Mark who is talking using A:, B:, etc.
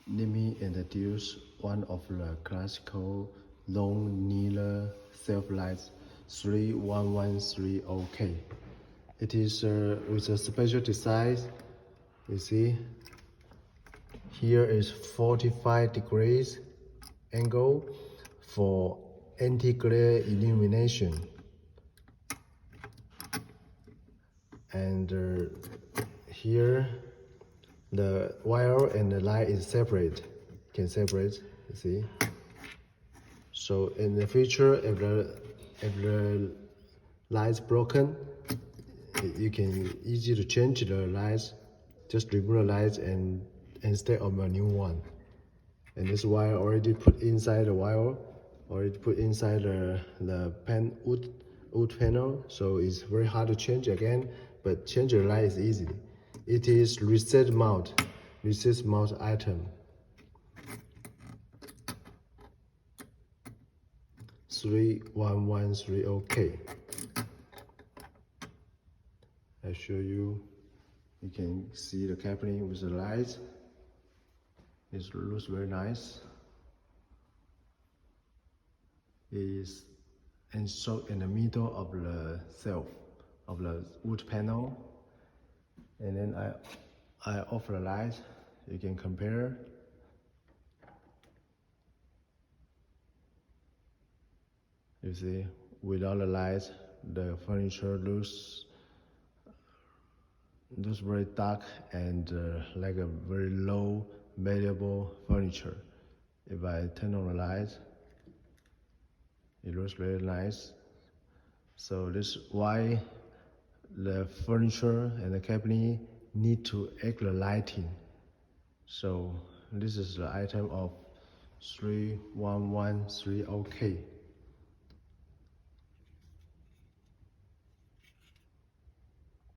A: Let me introduce one of the classical long needle self lights 31130K. It is with a special design. You see, here is 45 degrees angle for anti-glare illumination, and here the wire and the light is separate. Can separate. You see. So in the future, if the light's broken, you can easy to change the lights. Just remove the lights and instead of a new one. And this wire already put inside the wire, already put inside the wood panel. So it's very hard to change again. But change the light is easy. It is reset mount item. 31130K. I show you. You can see the cabinet with the lights. It looks very nice. It is installed in the middle of the shelf of the wood panel. And then I off the light. You can compare. You see, without the lights, the furniture looks very dark and like a very low valuable furniture. If I turn on the lights, it looks very nice. So this is why the furniture and the cabinet need to extra lighting. So this is the item of 31130K.